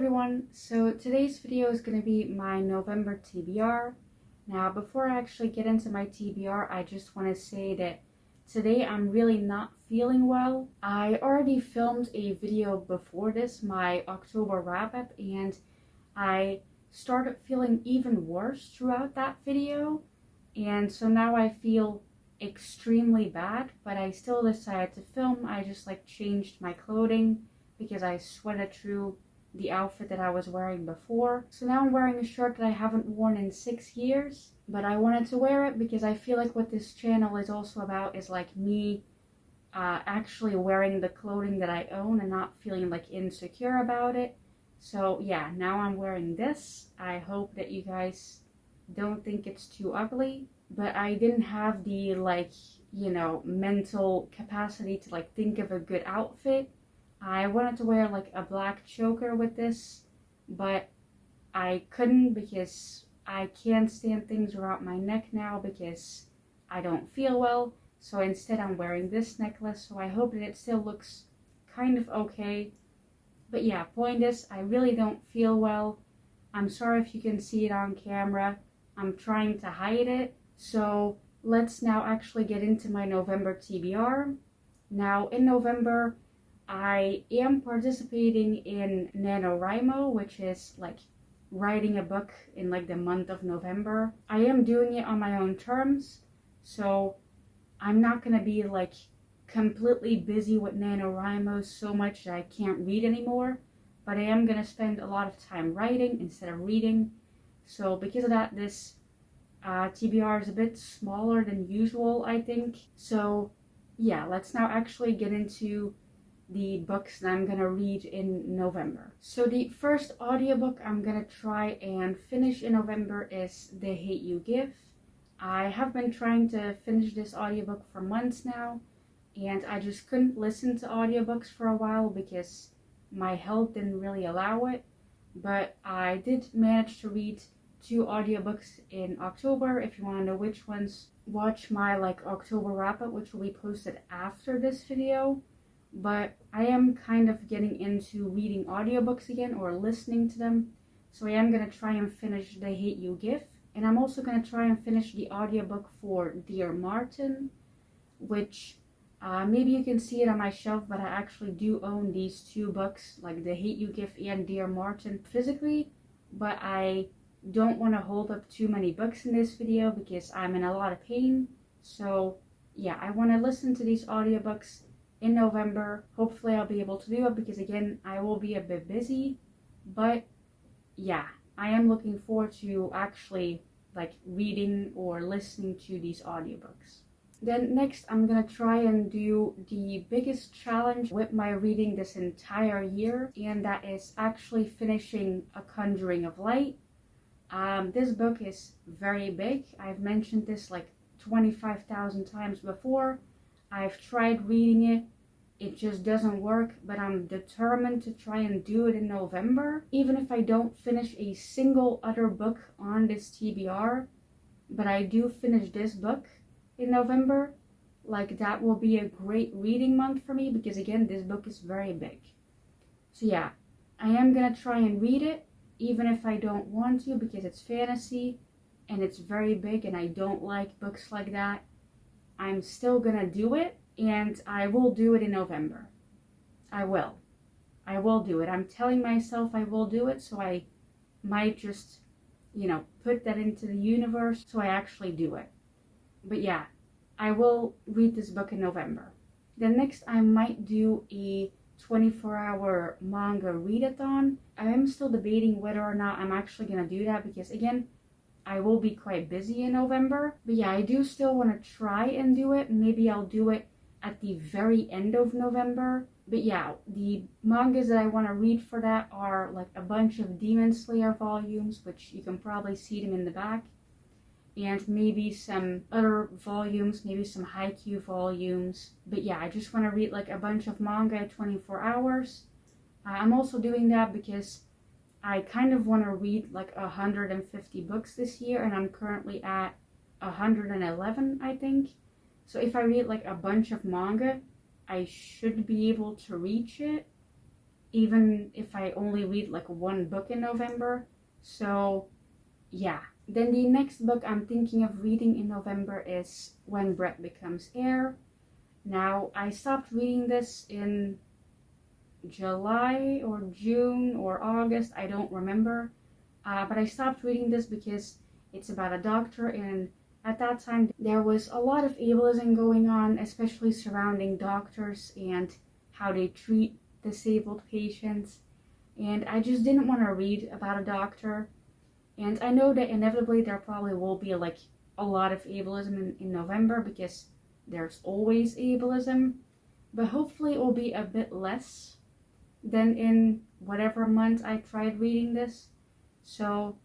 everyone, so today's video is going to be my November TBR. Now before I actually get into my TBR, I just want to say that today I'm really not feeling well. I already filmed a video before this, my October wrap-up, and I started feeling even worse throughout that video, and so now I feel extremely bad, but I still decided to film. I just changed my clothing because I sweated through the outfit that I was wearing before. So now I'm wearing a shirt that I haven't worn in 6 years, but I wanted to wear it because I feel like what this channel is also about is me actually wearing the clothing that I own and not feeling insecure about it. So yeah, now I'm wearing this. I hope that you guys don't think it's too ugly, but I didn't have the mental capacity to think of a good outfit. I wanted to wear a black choker with this, but I couldn't because I can't stand things around my neck now because I don't feel well. So instead I'm wearing this necklace, so I hope that it still looks kind of okay. But yeah, point is, I really don't feel well. I'm sorry if you can see it on camera. I'm trying to hide it. So let's now actually get into my November TBR. Now in November, I am participating in NaNoWriMo, which is writing a book in the month of November. I am doing it on my own terms, so I'm not gonna be completely busy with NaNoWriMo so much that I can't read anymore, but I am gonna spend a lot of time writing instead of reading. So because of that, this TBR is a bit smaller than usual, I think. So yeah, let's now actually get into the books that I'm gonna read in November. So the first audiobook I'm gonna try and finish in November is The Hate You Give. I have been trying to finish this audiobook for months now, and I just couldn't listen to audiobooks for a while because my health didn't really allow it. But I did manage to read 2 audiobooks in October. If you want to know which ones, watch my October wrap-up, which will be posted after this video. But I am kind of getting into reading audiobooks again, or listening to them. So I am going to try and finish The Hate You Give. And I'm also going to try and finish the audiobook for Dear Martin, which maybe you can see it on my shelf, but I actually do own these 2 books, The Hate You Give and Dear Martin, physically. But I don't want to hold up too many books in this video because I'm in a lot of pain. So yeah, I want to listen to these audiobooks in November. Hopefully I'll be able to do it because again, I will be a bit busy. But yeah, I am looking forward to actually reading or listening to these audiobooks. Then next I'm gonna try and do the biggest challenge with my reading this entire year, and that is actually finishing A Conjuring of Light. This book is very big. I've mentioned this 25,000 times before. I've tried reading it. It just doesn't work, but I'm determined to try and do it in November. Even if I don't finish a single other book on this TBR, but I do finish this book in November, that will be a great reading month for me because again, this book is very big. So yeah, I am gonna try and read it, even if I don't want to because it's fantasy and it's very big and I don't like books like that. I'm still gonna do it. And I will do it in November. I will do it. I'm telling myself I will do it, so I might just, put that into the universe so I actually do it. But yeah, I will read this book in November. Then next I might do a 24-hour manga readathon. I am still debating whether or not I'm actually going to do that because again, I will be quite busy in November. But yeah, I do still want to try and do it. Maybe I'll do it at the very end of November. But yeah, the mangas that I want to read for that are a bunch of Demon Slayer volumes, which you can probably see them in the back, and maybe some other volumes, maybe some Haikyuu volumes. But yeah, I just want to read a bunch of manga at 24 hours. I'm also doing that because I kind of want to read 150 books this year, and I'm currently at 111, I think. So if I read a bunch of manga, I should be able to reach it. even if I only read like one book in November. So yeah. Then the next book I'm thinking of reading in November is When Bread Becomes Air. Now, I stopped reading this in July or June or August, I don't remember. But I stopped reading this because it's about a doctor, and at that time there was a lot of ableism going on, especially surrounding doctors and how they treat disabled patients. And I just didn't want to read about a doctor. And I know that inevitably there probably will be like a lot of ableism in November, because there's always ableism, but hopefully it will be a bit less than in whatever month I tried reading this. So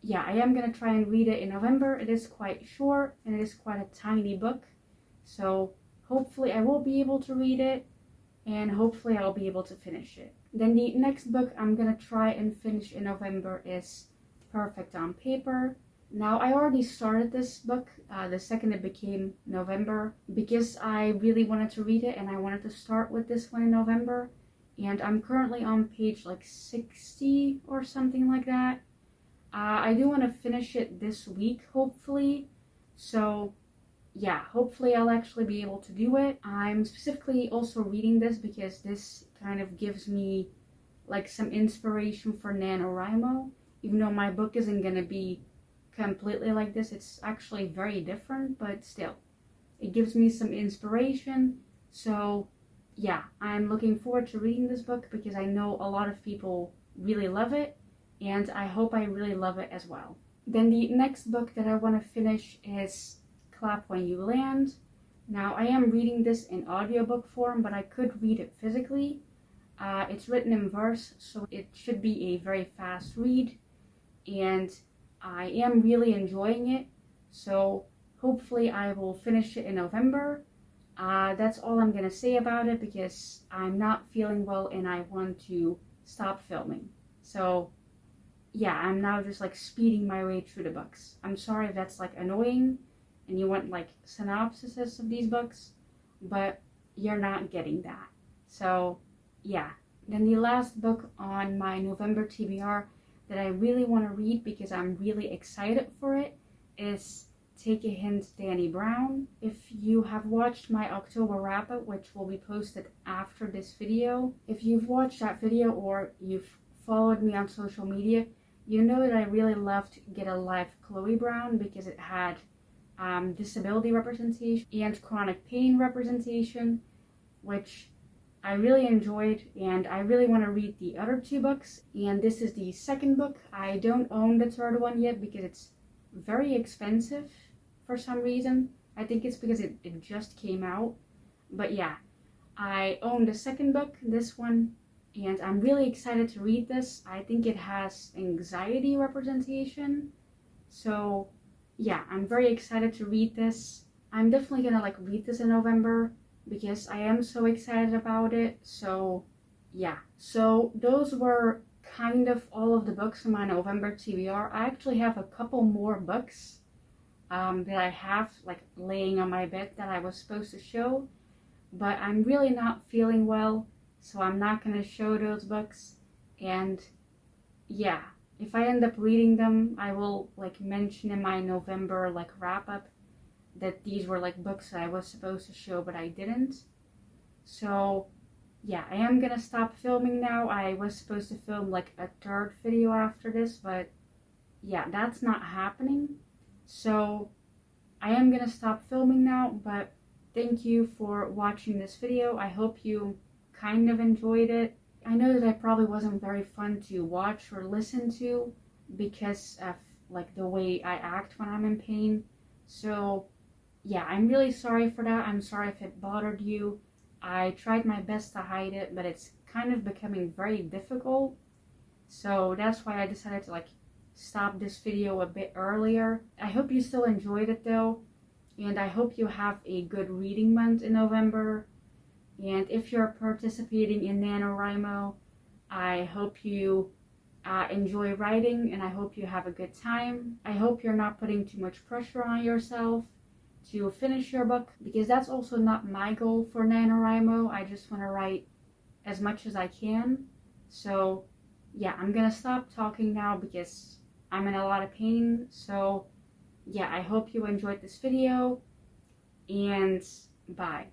yeah, I am going to try and read it in November. It is quite short and it is quite a tiny book, so hopefully I will be able to read it, and hopefully I'll be able to finish it. Then the next book I'm going to try and finish in November is Perfect on Paper. Now, I already started this book the second it became November, because I really wanted to read it and I wanted to start with this one in November. And I'm currently on page like 60 or something like that. I do want to finish it this week, hopefully. So yeah, hopefully I'll actually be able to do it. I'm specifically also reading this because this kind of gives me like some inspiration for NaNoWriMo. Even though my book isn't going to be completely like this, it's actually very different, but still, it gives me some inspiration. So yeah, I'm looking forward to reading this book because I know a lot of people really love it, and I hope I really love it as well. Then the next book that I want to finish is Clap When You Land. Now, I am reading this in audiobook form, but I could read it physically. It's written in verse, so it should be a very fast read, and I am really enjoying it, so hopefully I will finish it in November. That's all I'm gonna say about it, because I'm not feeling well and I want to stop filming. So yeah, I'm now just like speeding my way through the books. I'm sorry if that's like annoying and you want like synopsises of these books, but you're not getting that. So yeah. Then the last book on my November TBR that I really want to read because I'm really excited for it is Take a Hint, Danny Brown. If you have watched my October wrap-up, which will be posted after this video, if you've watched that video or you've followed me on social media, you know that I really loved Get a Life, Chloe Brown, because it had disability representation and chronic pain representation, which I really enjoyed, and I really want to read the other two books, and this is the second book. I don't own the third one yet because it's very expensive for some reason. I think it's because it just came out, but yeah, I own the second book, this one, and I'm really excited to read this. I think it has anxiety representation, so yeah, I'm very excited to read this. I'm definitely gonna like read this in November because I am so excited about it. So yeah, so those were kind of all of the books in my November TBR. I actually have a couple more books that I have like laying on my bed that I was supposed to show, but I'm really not feeling well, so I'm not going to show those books. And yeah, if I end up reading them, I will like mention in my November like wrap up that these were like books that I was supposed to show but I didn't. So yeah, I am gonna stop filming now. I was supposed to film like a third video after this, but yeah, that's not happening. So I am gonna stop filming now, but thank you for watching this video. I hope you kind of enjoyed it. I know that I probably wasn't very fun to watch or listen to because of like the way I act when I'm in pain. So yeah, I'm really sorry for that. I'm sorry if it bothered you. I tried my best to hide it, but it's kind of becoming very difficult. So that's why I decided to like stop this video a bit earlier. I hope you still enjoyed it though, and I hope you have a good reading month in November. And if you're participating in NaNoWriMo, I hope you enjoy writing, and I hope you have a good time. I hope you're not putting too much pressure on yourself to finish your book, because that's also not my goal for NaNoWriMo. I just want to write as much as I can. So yeah, I'm gonna stop talking now because I'm in a lot of pain. So yeah, I hope you enjoyed this video, and bye.